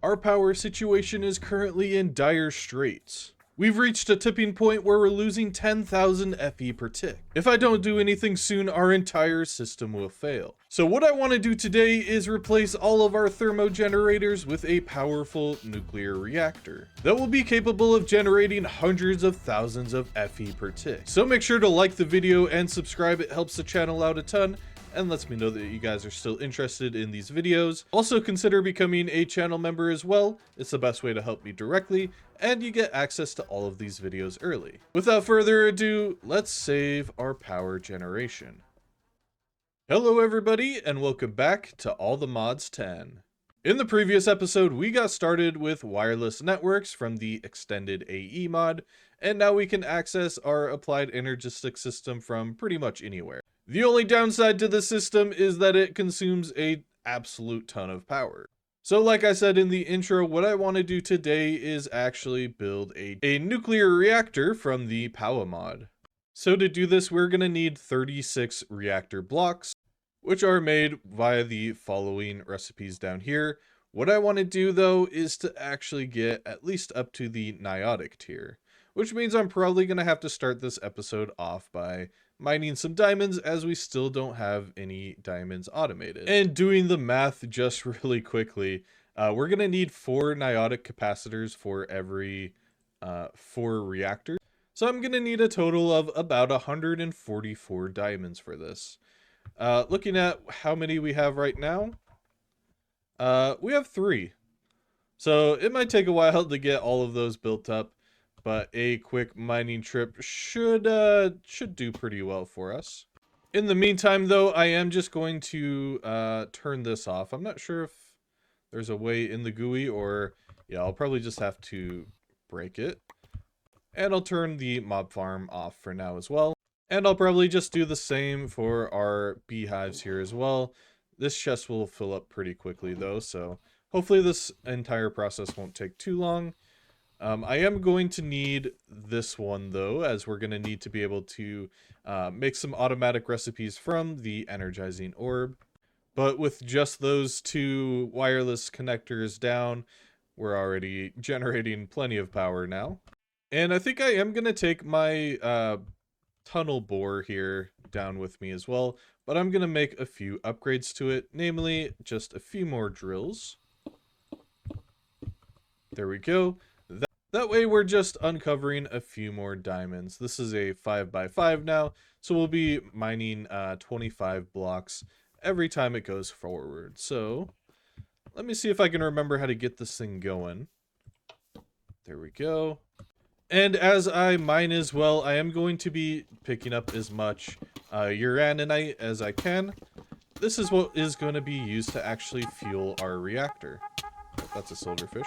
our power situation is currently in dire straits. We've reached a tipping point where we're losing 10,000 FE per tick. If I don't do anything soon, our entire system will fail. So what I want to do today is replace all of our thermogenerators with a powerful nuclear reactor that will be capable of generating hundreds of thousands of FE per tick. So make sure to like the video and subscribe, it helps the channel out a ton and lets me know that you guys are still interested in these videos. Also consider becoming a channel member as well. It's the best way to help me directly, and you get access to all of these videos early. Without further ado, let's save our power generation. Hello everybody, and welcome back to All the Mods 10. In the previous episode, we got started with wireless networks from the extended AE mod, and now we can access our applied energistic system from pretty much anywhere. The only downside to the system is that it consumes an absolute ton of power. So like I said in the intro, what I want to do today is actually build a nuclear reactor from the Powah mod. So to do this, we're going to need 36 reactor blocks, which are made via the following recipes down here. What I want to do though is to actually get at least up to the niotic tier, which means I'm probably going to have to start this episode off by mining some diamonds, as we still don't have any diamonds automated. And doing the math just really quickly, we're going to need 4 niotic capacitors for every 4 reactors. So I'm going to need a total of about 144 diamonds for this. Looking at how many we have right now, we have 3. So it might take a while to get all of those built up, but a quick mining trip should do pretty well for us. In the meantime, though, I am just going to turn this off. I'm not sure if there's a way in the GUI, or yeah, I'll probably just have to break it. And I'll turn the mob farm off for now as well. And I'll probably just do the same for our beehives here as well. This chest will fill up pretty quickly though, so hopefully this entire process won't take too long. I am going to need this one though, as we're going to need to be able to make some automatic recipes from the energizing orb. But with just those 2 wireless connectors down, we're already generating plenty of power now. And I think I am going to take my tunnel bore here down with me as well, but I'm going to make a few upgrades to it, namely just a few more drills. There we go. That way we're just uncovering a few more diamonds. This is a 5x5 now, so we'll be mining 25 blocks every time it goes forward. So let me see if I can remember how to get this thing going. There we go. And as I mine as well, I am going to be picking up as much uraninite as I can. This is what is going to be used to actually fuel our reactor. That's a silverfish.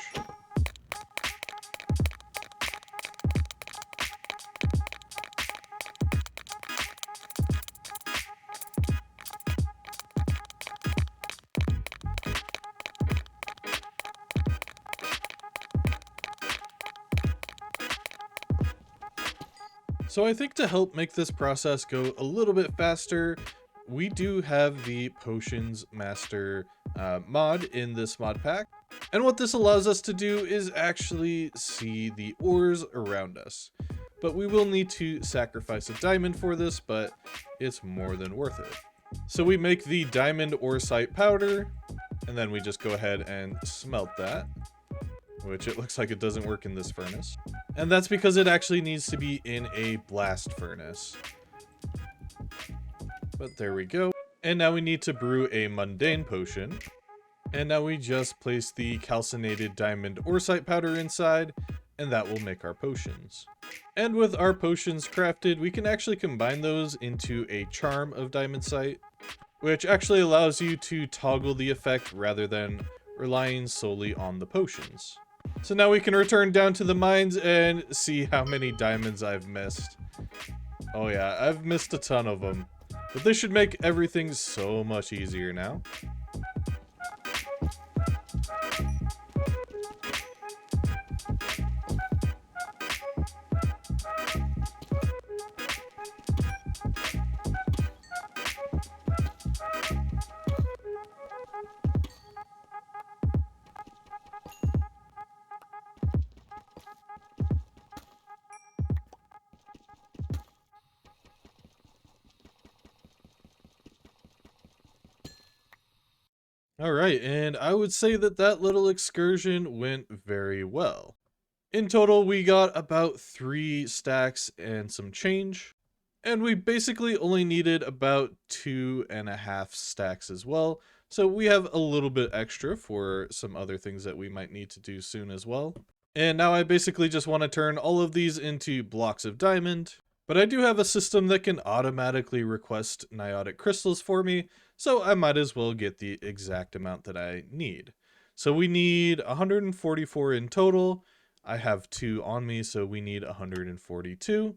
So I think to help make this process go a little bit faster, we do have the Potions Master mod in this mod pack. And what this allows us to do is actually see the ores around us. But we will need to sacrifice a diamond for this, but it's more than worth it. So we make the diamond oresite powder, and then we just go ahead and smelt that, which it looks like it doesn't work in this furnace. And that's because it actually needs to be in a blast furnace. But there we go. And now we need to brew a mundane potion. And now we just place the calcinated diamond oresite powder inside, and that will make our potions. And with our potions crafted, we can actually combine those into a charm of diamondsite, which actually allows you to toggle the effect rather than relying solely on the potions. So now we can return down to the mines and see how many diamonds I've missed. Oh yeah, I've missed a ton of them. But this should make everything so much easier now. All right, and I would say that that little excursion went very well. In total, we got about 3 stacks and some change. And we basically only needed about 2.5 stacks as well. So we have a little bit extra for some other things that we might need to do soon as well. And now I basically just want to turn all of these into blocks of diamond. But I do have a system that can automatically request niotic crystals for me, so I might as well get the exact amount that I need. So we need 144 in total. I have 2 on me, so we need 142.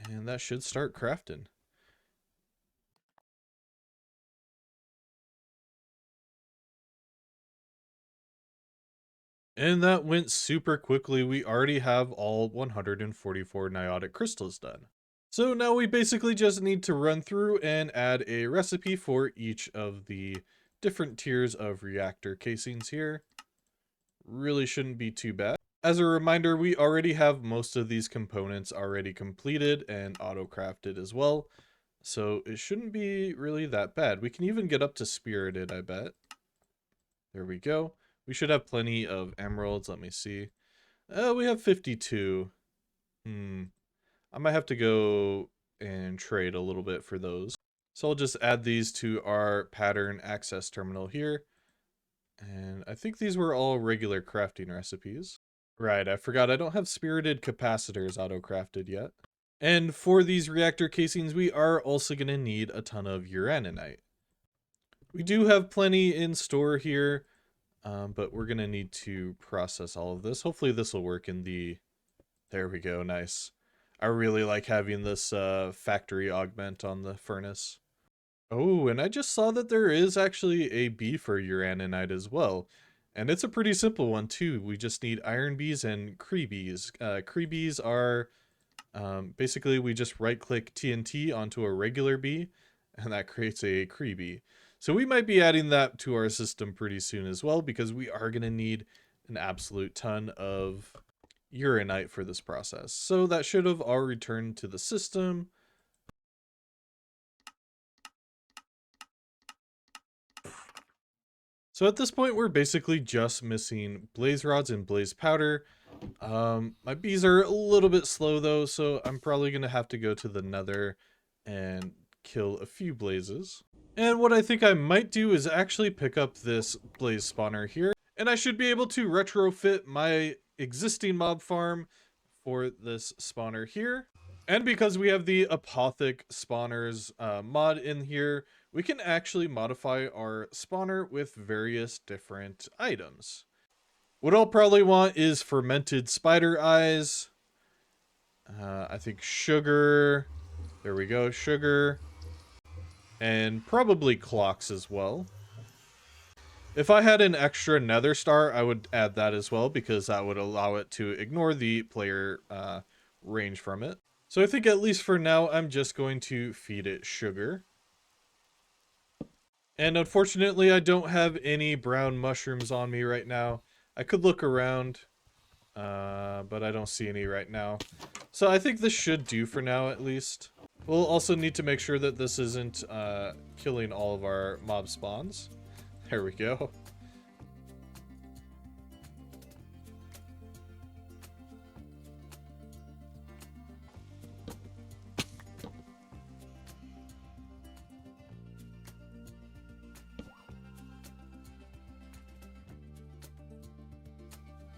And that should start crafting. And that went super quickly. We already have all 144 niotic crystals done. So now we basically just need to run through and add a recipe for each of the different tiers of reactor casings here. Really shouldn't be too bad. As a reminder, we already have most of these components already completed and auto-crafted as well. So it shouldn't be really that bad. We can even get up to spirited, I bet. There we go. We should have plenty of emeralds. Let me see. We have 52. I might have to go and trade a little bit for those. So I'll just add these to our pattern access terminal here. And I think these were all regular crafting recipes. Right, I forgot I don't have spirited capacitors auto-crafted yet. And for these reactor casings, we are also going to need a ton of uraninite. We do have plenty in store here, but we're going to need to process all of this. Hopefully this will work in the... There we go, nice. I really like having this factory augment on the furnace. Oh, and I just saw that there is actually a bee for uraninite as well. And it's a pretty simple one too. We just need iron bees and Cree bees. Cree bees are basically we just right click TNT onto a regular bee and that creates a Cree bee. So we might be adding that to our system pretty soon as well because we are going to need an absolute ton of uranite for this process. So that should have all returned to the system. So at this point, we're basically just missing blaze rods and blaze powder. My bees are a little bit slow though, so I'm probably going to have to go to the nether and kill a few blazes. And what I think I might do is actually pick up this blaze spawner here, and I should be able to retrofit my existing mob farm for this spawner here. And because we have the apothic spawners mod in here, we can actually modify our spawner with various different items. What I'll probably want is fermented spider eyes. I think sugar. There we go, sugar. And probably clocks as well. If I had an extra nether star, I would add that as well because that would allow it to ignore the player range from it. So I think at least for now, I'm just going to feed it sugar. And unfortunately, I don't have any brown mushrooms on me right now. I could look around, but I don't see any right now. So I think this should do for now, at least. We'll also need to make sure that this isn't killing all of our mob spawns. There we go.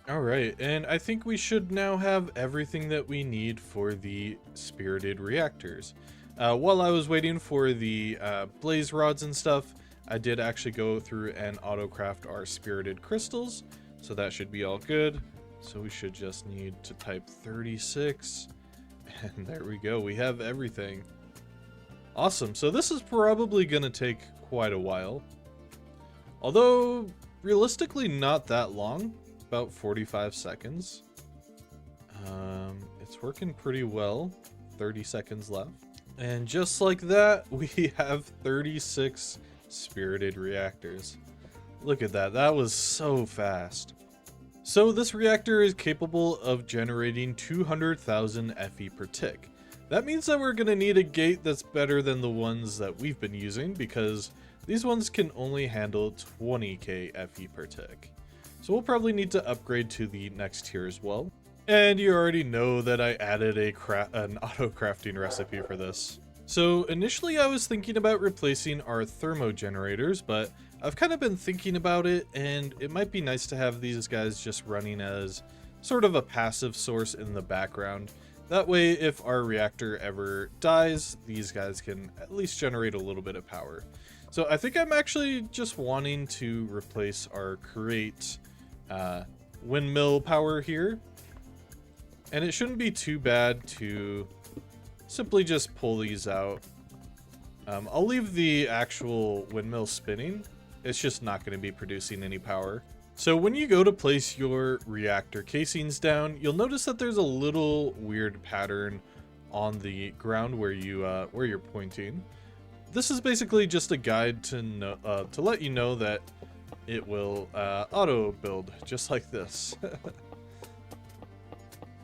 Alright, and I think we should now have everything that we need for the spirited reactors. While I was waiting for the blaze rods and stuff, I did actually go through and auto-craft our spirited crystals, so that should be all good. So we should just need to type 36, and there we go, we have everything. Awesome, so this is probably going to take quite a while. Although, realistically not that long. About 45 seconds. It's working pretty well. 30 seconds left. And just like that, we have 36 spirited reactors. Look at that. That was so fast. So this reactor is capable of generating 200,000 FE per tick. That means that we're going to need a gate that's better than the ones that we've been using because These ones can only handle 20k FE per tick. So we'll probably need to upgrade to the next tier as well. And you already know that I added an auto crafting recipe for this. So initially I was thinking about replacing our thermo generators, but I've kind of been thinking about it, and it might be nice to have these guys just running as sort of a passive source in the background. That way, if our reactor ever dies, these guys can at least generate a little bit of power. So I think I'm actually just wanting to replace our create windmill power here. And it shouldn't be too bad to simply just pull these out. I'll leave the actual windmill spinning. It's just not going to be producing any power. So when you go to place your reactor casings down, you'll notice that there's a little weird pattern on the ground where you're pointing. This is basically just a guide to let you know that it will auto build just like this.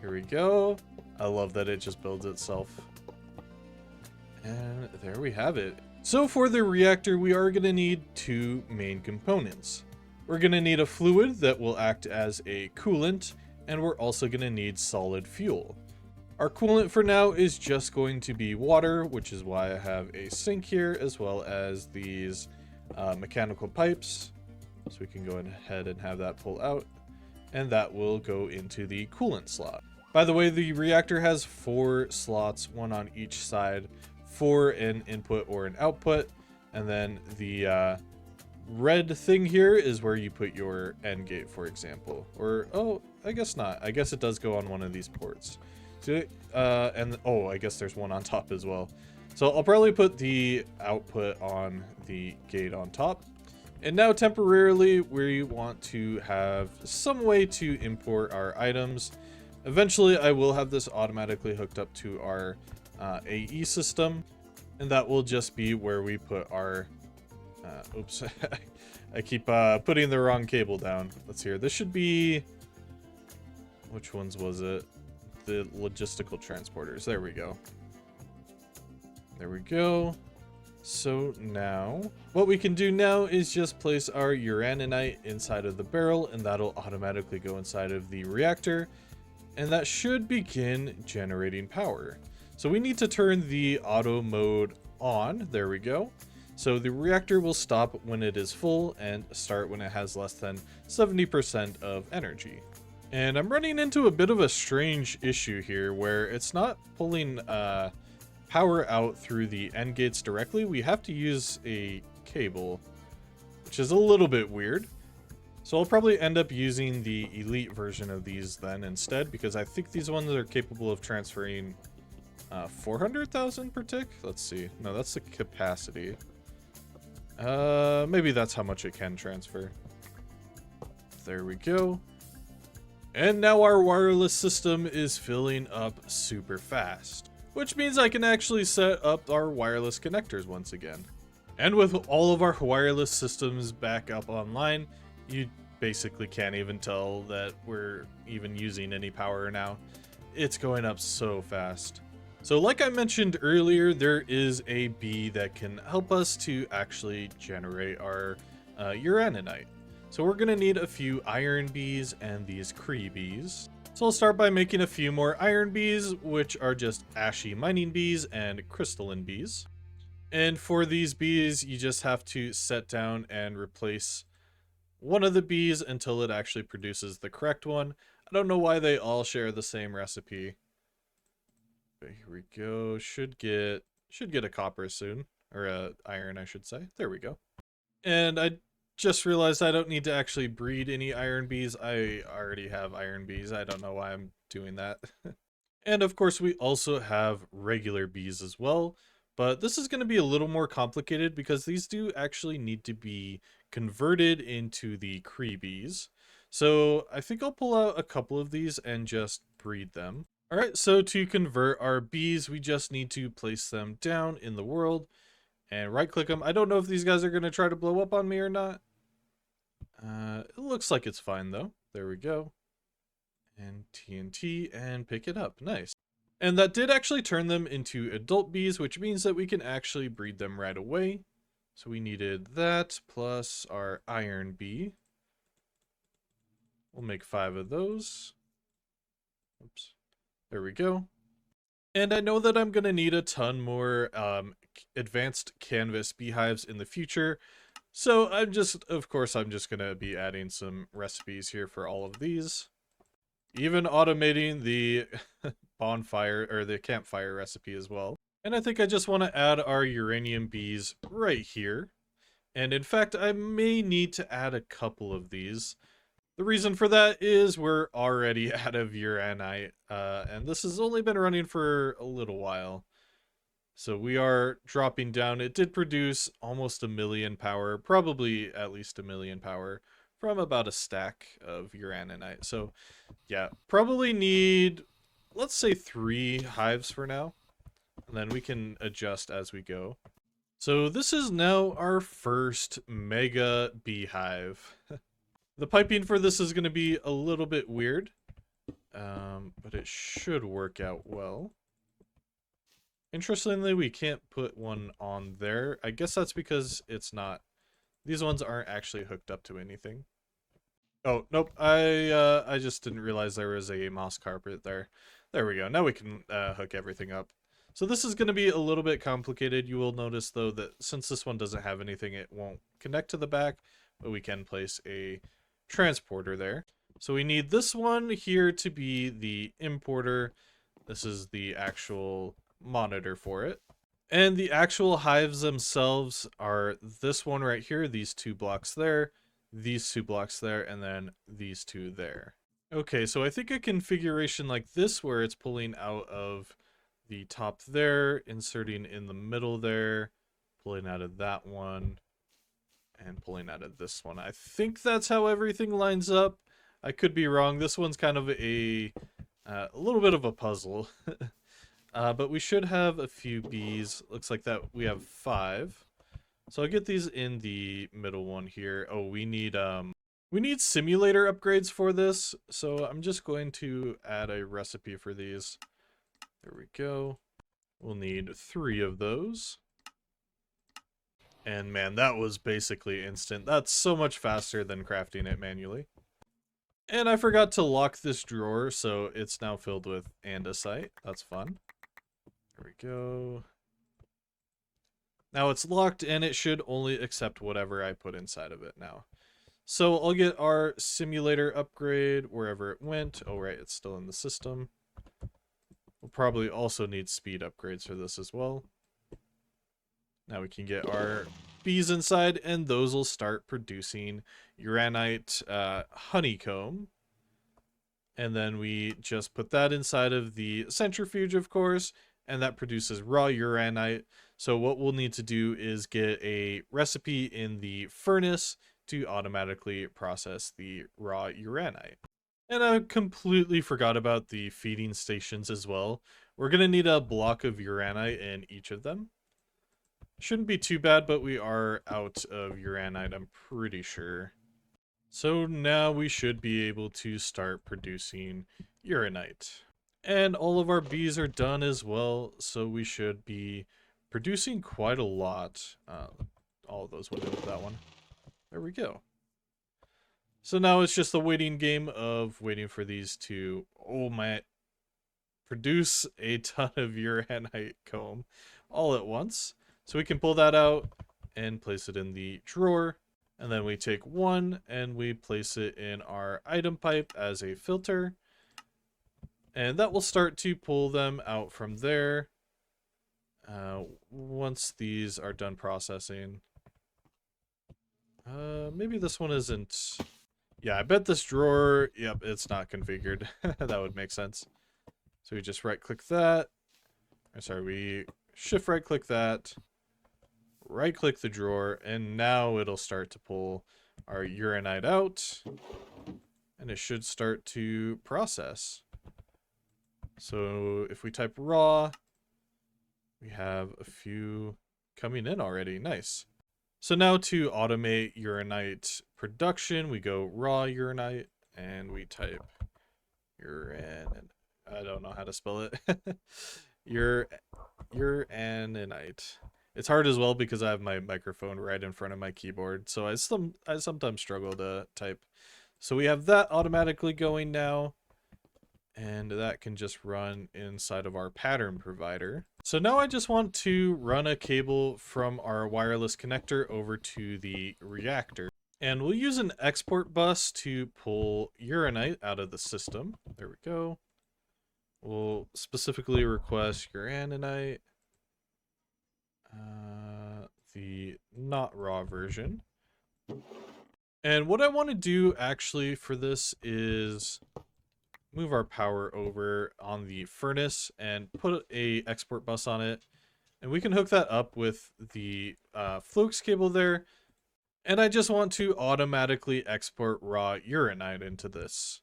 Here we go. I love that it just builds itself. And there we have it. So for the reactor, we are going to need two main components. We're going to need a fluid that will act as a coolant, and we're also going to need solid fuel. Our coolant for now is just going to be water, which is why I have a sink here, as well as these mechanical pipes. So we can go ahead and have that pull out, and that will go into the coolant slot. By the way, the reactor has 4 slots, one on each side, for an input or an output, and then the red thing here is where you put your end gate, for example. Or, oh, I guess not. I guess it does go on one of these ports. So, and oh, I guess there's one on top as well. So I'll probably put the output on the gate on top. And now temporarily we want to have some way to import our items. Eventually I will have this automatically hooked up to our AE system, and that will just be where we put our oops, I keep putting the wrong cable down. Let's hear. This should be, which ones was it? The logistical transporters. There we go. There we go. So now what we can do now is just place our uraninite inside of the barrel, and that'll automatically go inside of the reactor, and that should begin generating power. So we need to turn the auto mode on. There we go. So the reactor will stop when it is full and start when it has less than 70% of energy. And I'm running into a bit of a strange issue here where it's not pulling power out through the end gates directly. We have to use a cable, which is a little bit weird. So I'll probably end up using the elite version of these then instead, because I think these ones are capable of transferring 400,000 per tick. Let's see. No, that's the capacity. Maybe that's how much it can transfer. There we go. And now our wireless system is filling up super fast, which means I can actually set up our wireless connectors once again. And with all of our wireless systems back up online, you basically can't even tell that we're even using any power now. It's going up so fast. So like I mentioned earlier, there is a bee that can help us to actually generate our uraninite. So we're going to need a few iron bees and these Cree bees. So I'll start by making a few more iron bees, which are just ashy mining bees and crystalline bees. And for these bees, you just have to set down and replace one of the bees until it actually produces the correct one. I don't know why they all share the same recipe. Okay, here we go. Should get a copper soon, or a iron, I should say. There we go. And I just realized I don't need to actually breed any iron bees. I already have iron bees. I don't know why I'm doing that. And of course, we also have regular bees as well, but this is going to be a little more complicated because these do actually need to be converted into the Cree bees. So I think I'll pull out a couple of these and just breed them. All right, so to convert our bees, we just need to place them down in the world and right click them. I don't know if these guys are going to try to blow up on me or not. It looks like it's fine though. There we go. And TNT and pick it up. Nice. And that did actually turn them into adult bees, which means that we can actually breed them right away. So we needed that plus our iron B. We'll make 5 of those. Oops. There we go. And I know that I'm going to need a ton more advanced canvas beehives in the future. So of course, I'm just going to be adding some recipes here for all of these. Even automating the bonfire or the campfire recipe as well. And I think I just want to add our uranium bees right here. And in fact, I may need to add a couple of these. The reason for that is we're already out of uranite, and this has only been running for a little while. So we are dropping down. It did produce almost 1 million power, probably at least 1 million power, from about a stack of uraninite. So yeah, probably need, let's say 3 hives for now, and then we can adjust as we go. So this is now our first mega beehive. The piping for this is going to be a little bit weird, but it should work out well. Interestingly, we can't put one on there. I guess that's because it's not, these ones aren't actually hooked up to anything. Oh, nope, I just didn't realize there was a moss carpet there. There we go, now we can hook everything up. So this is going to be a little bit complicated. You will notice though that since this one doesn't have anything, it won't connect to the back, but we can place a transporter there. So we need this one here to be the importer. This is the actual monitor for it. And the actual hives themselves are this one right here, these 2 blocks there, these 2 blocks there, and then these 2 there. Okay, so I think a configuration like this where it's pulling out of the top there, inserting in the middle there, pulling out of that one, and pulling out of this one. I think that's how everything lines up. I could be wrong. This one's kind of a little bit of a puzzle. But we should have a few bees. Looks like that we have 5. So I'll get these in the middle one here. Oh, we need simulator upgrades for this. So I'm just going to add a recipe for these. There we go. We'll need 3 of those. And man, that was basically instant. That's so much faster than crafting it manually. And I forgot to lock this drawer, so it's now filled with andesite. That's fun. There we go. Now it's locked, and it should only accept whatever I put inside of it now. So I'll get our simulator upgrade wherever it went. Oh, right, it's still in the system. We'll probably also need speed upgrades for this as well. Now we can get our bees inside, and those will start producing uranite honeycomb. And then we just put that inside of the centrifuge, of course, and that produces raw uranite. So what we'll need to do is get a recipe in the furnace to automatically process the raw uranite. And I completely forgot about the feeding stations as well. We're going to need a block of uranite in each of them. Shouldn't be too bad, but we are out of uranite, I'm pretty sure. So now we should be able to start producing uranite. And all of our bees are done as well, so we should be producing quite a lot. All of those went into that one. There we go. So now it's just the waiting game of waiting for these to, produce a ton of uranite comb all at once. So we can pull that out and place it in the drawer. And then we take one and we place it in our item pipe as a filter. And that will start to pull them out from there. Once these are done processing. Maybe this one isn't. Yeah, I bet this drawer, yep, it's not configured. That would make sense. So we just right click that. We shift right click that. Right click the drawer, and now it'll start to pull our uranite out, and it should start to process. So if we type raw, we have a few coming in already. Nice. So now to automate uranite production, we go raw uranite, and we type I don't know how to spell it. Uranite. It's hard as well because I have my microphone right in front of my keyboard, so I sometimes struggle to type. So we have that automatically going now, and that can just run inside of our pattern provider. So now I just want to run a cable from our wireless connector over to the reactor. And we'll use an export bus to pull uranite out of the system. There we go. We'll specifically request uraninite, the not raw version. And what I want to do actually for this is move our power over on the furnace and put a export bus on it. And we can hook that up with the Plxgue cable there. And I just want to automatically export raw uranite into this.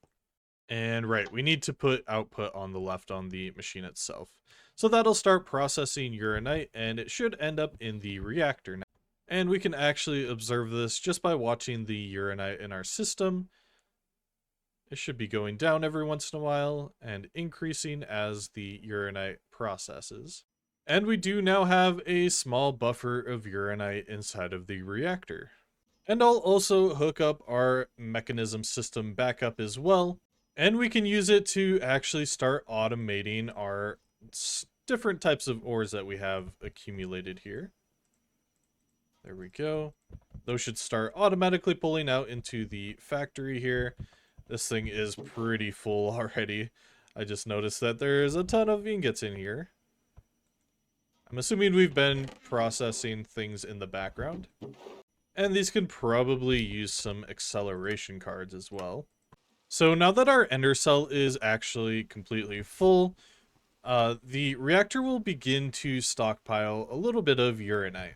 And right, we need to put output on the left on the machine itself. So that'll start processing uranite, and it should end up in the reactor now. And we can actually observe this just by watching the uranite in our system. It should be going down every once in a while and increasing as the uranite processes. And we do now have a small buffer of uranite inside of the reactor. And I'll also hook up our mechanism system back up as well. And we can use it to actually start automating our different types of ores that we have accumulated here. There we go. Those should start automatically pulling out into the factory here. This thing is pretty full already. I just noticed that there's a ton of ingots in here. I'm assuming we've been processing things in the background. And these can probably use some acceleration cards as well. So now that our ender cell is actually completely full, the reactor will begin to stockpile a little bit of uranite.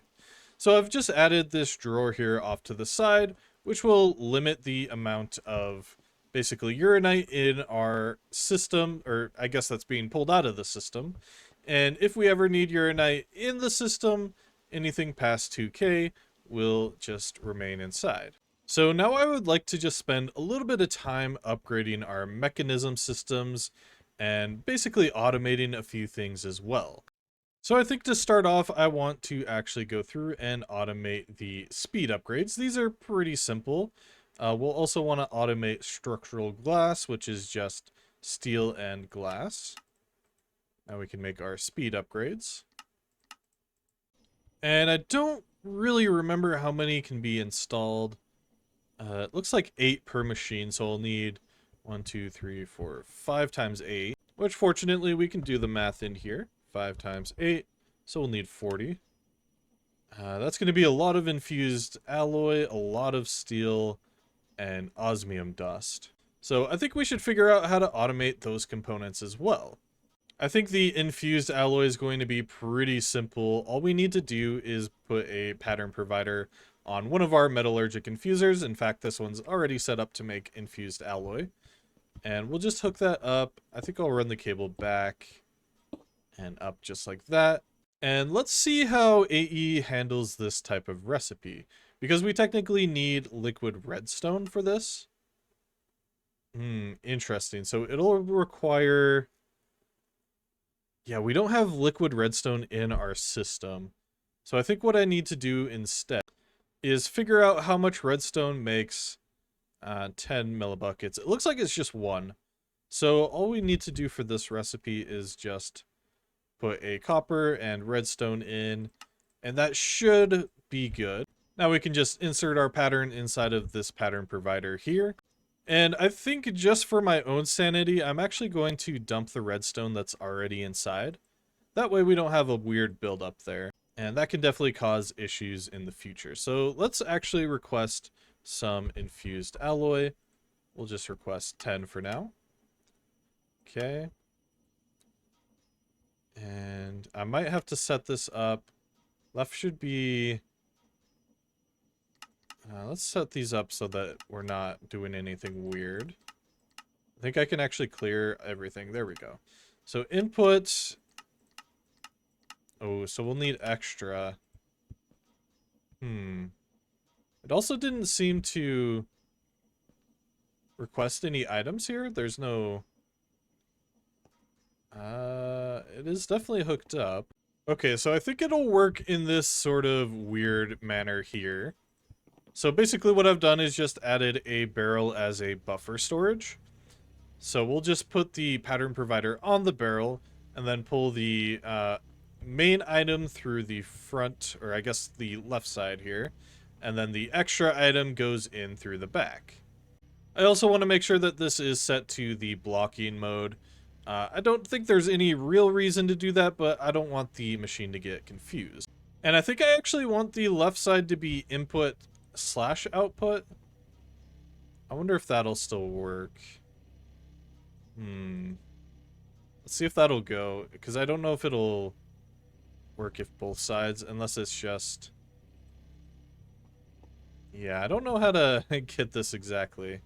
So I've just added this drawer here off to the side, which will limit the amount of basically uranite in our system, or I guess that's being pulled out of the system. And if we ever need uranite in the system, anything past 2K will just remain inside. So now I would like to just spend a little bit of time upgrading our mechanism systems and basically automating a few things as well. So I think to start off, I want to actually go through and automate the speed upgrades. These are pretty simple. We'll also want to automate structural glass, which is just steel and glass. Now we can make our speed upgrades. And I don't really remember how many can be installed. It looks like 8 per machine, so I'll need 1, 2, 3, 4, 5 times 8, which fortunately we can do the math in here. 5 times 8, so we'll need 40. That's going to be a lot of infused alloy, a lot of steel, and osmium dust. So I think we should figure out how to automate those components as well. I think the infused alloy is going to be pretty simple. All we need to do is put a pattern provider on one of our metallurgic infusers. In fact, this one's already set up to make infused alloy. And we'll just hook that up. I think I'll run the cable back and up just like that. And let's see how AE handles this type of recipe, because we technically need liquid redstone for this. Interesting. So it'll require... Yeah, we don't have liquid redstone in our system. So I think what I need to do instead is figure out how much redstone makes 10 millibuckets. It looks like it's just 1. So all we need to do for this recipe is just put a copper and redstone in, and that should be good. Now we can just insert our pattern inside of this pattern provider here. And I think just for my own sanity, I'm actually going to dump the redstone that's already inside. That way we don't have a weird buildup there. And that can definitely cause issues in the future. So let's actually request some infused alloy. We'll just request 10 for now. Okay. And I might have to set this up. Left should be... let's set these up so that we're not doing anything weird. I think I can actually clear everything. There we go. So input... Oh, so we'll need extra. It also didn't seem to request any items here. There's no... it is definitely hooked up. Okay, so I think it'll work in this sort of weird manner here. So basically what I've done is just added a barrel as a buffer storage. So we'll just put the pattern provider on the barrel and then pull the main item through the front, or I guess the left side here. And then the extra item goes in through the back. I also want to make sure that this is set to the blocking mode. I don't think there's any real reason to do that, but I don't want the machine to get confused. And I think I actually want the left side to be input slash output. I wonder if that'll still work. Let's see if that'll go, because I don't know if it'll work if both sides, unless it's just... Yeah, I don't know how to get this exactly.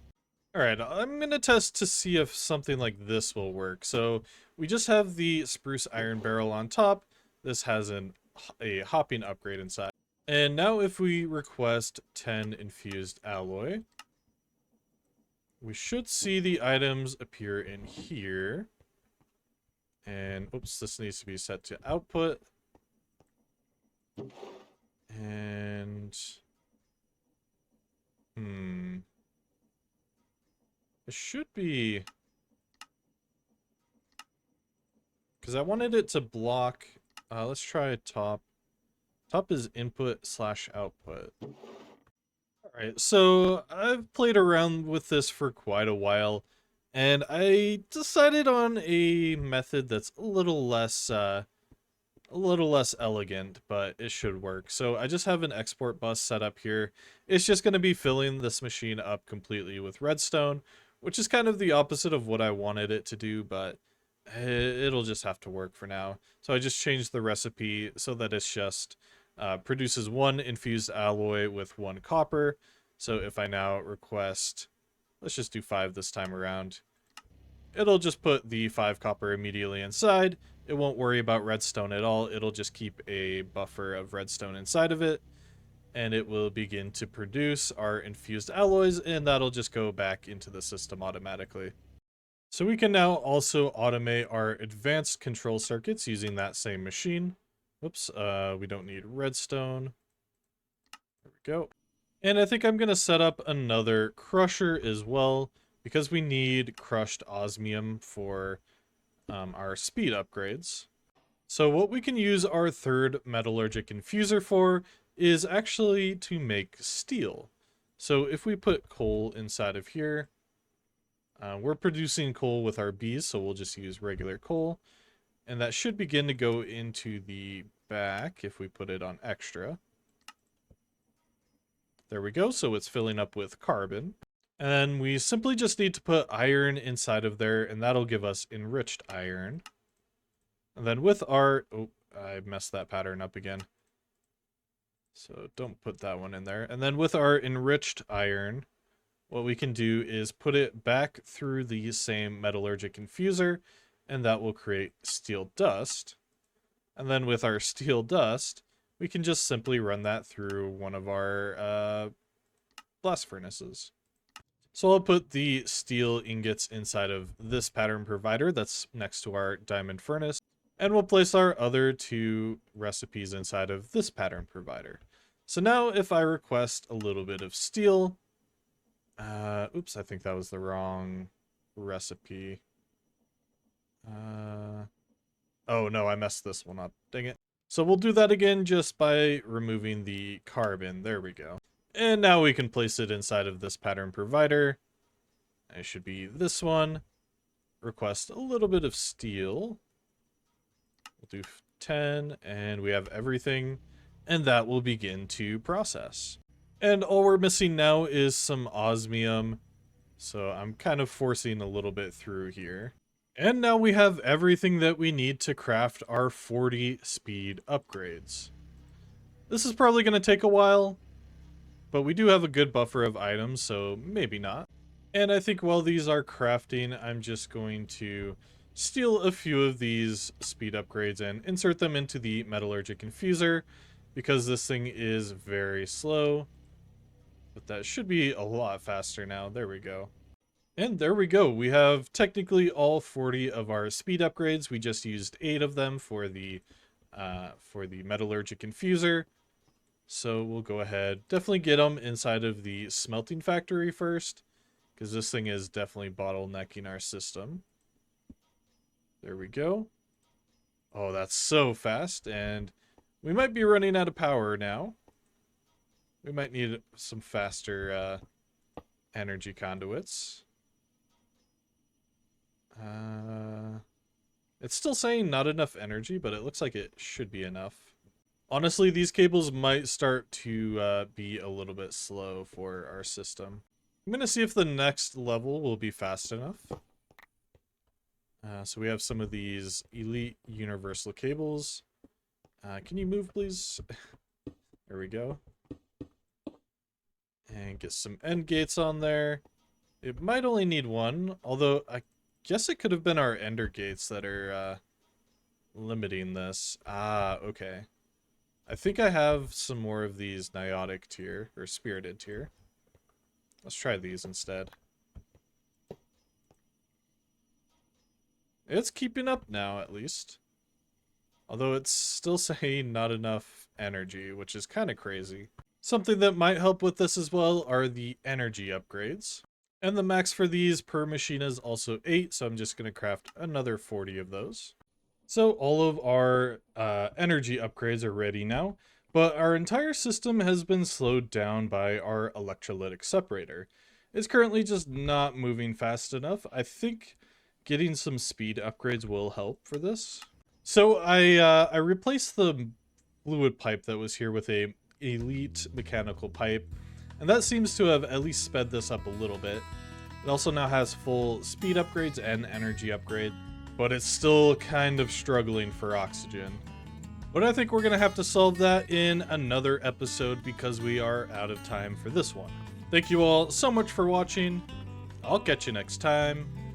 Alright, I'm gonna test to see if something like this will work. So, we just have the spruce iron barrel on top. This has a hopping upgrade inside. And now if we request 10 infused alloy, we should see the items appear in here. And, oops, this needs to be set to output. And... It should be... Because I wanted it to block... let's try top. Top is input slash output. Alright, so I've played around with this for quite a while, and I decided on a method that's a little less elegant, but it should work. So I just have an export bus set up here. It's just going to be filling this machine up completely with redstone, which is kind of the opposite of what I wanted it to do, but it'll just have to work for now. So I just changed the recipe so that it's just produces 1 infused alloy with 1 copper. So if I now request, let's just do 5 this time around, it'll just put the 5 copper immediately inside. It won't worry about redstone at all. It'll just keep a buffer of redstone inside of it, and it will begin to produce our infused alloys, and that'll just go back into the system automatically. So we can now also automate our advanced control circuits using that same machine. Whoops, we don't need redstone. There we go. And I think I'm going to set up another crusher as well, because we need crushed osmium for our speed upgrades. So what we can use our third metallurgic infuser for is actually to make steel. So if we put coal inside of here, we're producing coal with our bees, so we'll just use regular coal. And that should begin to go into the back if we put it on extra. There we go, so it's filling up with carbon. And we simply just need to put iron inside of there, and that'll give us enriched iron. And then with our... Oh, I messed that pattern up again. So don't put that one in there. And then with our enriched iron, what we can do is put it back through the same metallurgic infuser, and that will create steel dust. And then with our steel dust, we can just simply run that through one of our blast furnaces. So I'll put the steel ingots inside of this pattern provider that's next to our diamond furnace, and we'll place our other 2 recipes inside of this pattern provider. So now if I request a little bit of steel, oops, I think that was the wrong recipe. Oh no, I messed this one up, dang it. So we'll do that again just by removing the carbon, there we go. And now we can place it inside of this pattern provider. It should be this one. Request a little bit of steel. We'll do 10, and we have everything, and that will begin to process. And all we're missing now is some osmium, so I'm kind of forcing a little bit through here. And now we have everything that we need to craft our 40 speed upgrades. This is probably going to take a while, but we do have a good buffer of items, so maybe not. And I think while these are crafting, I'm just going to steal a few of these speed upgrades and insert them into the metallurgic infuser, because this thing is very slow. But that should be a lot faster now. There we go. And there we go. We have technically all 40 of our speed upgrades. We just used 8 of them for the for the metallurgic infuser. So we'll go ahead, definitely get them inside of the smelting factory first, because this thing is definitely bottlenecking our system. There we go. Oh, that's so fast, and we might be running out of power now. We might need some faster energy conduits. It's still saying not enough energy, but it looks like it should be enough. Honestly, these cables might start to be a little bit slow for our system. I'm going to see if the next level will be fast enough. So we have some of these elite universal cables. Can you move, please? There we go. And get some end gates on there. It might only need one, although I guess it could have been our ender gates that are limiting this. Ah, okay. I think I have some more of these Niotic tier, or Spirited tier. Let's try these instead. It's keeping up now, at least. Although it's still saying not enough energy, which is kind of crazy. Something that might help with this as well are the energy upgrades. And the max for these per machine is also 8, so I'm just going to craft another 40 of those. So all of our energy upgrades are ready now, but our entire system has been slowed down by our electrolytic separator. It's currently just not moving fast enough. I think getting some speed upgrades will help for this. So I replaced the fluid pipe that was here with a elite mechanical pipe, and that seems to have at least sped this up a little bit. It also now has full speed upgrades and energy upgrade, but it's still kind of struggling for oxygen. But I think we're going to have to solve that in another episode because we are out of time for this one. Thank you all so much for watching. I'll catch you next time.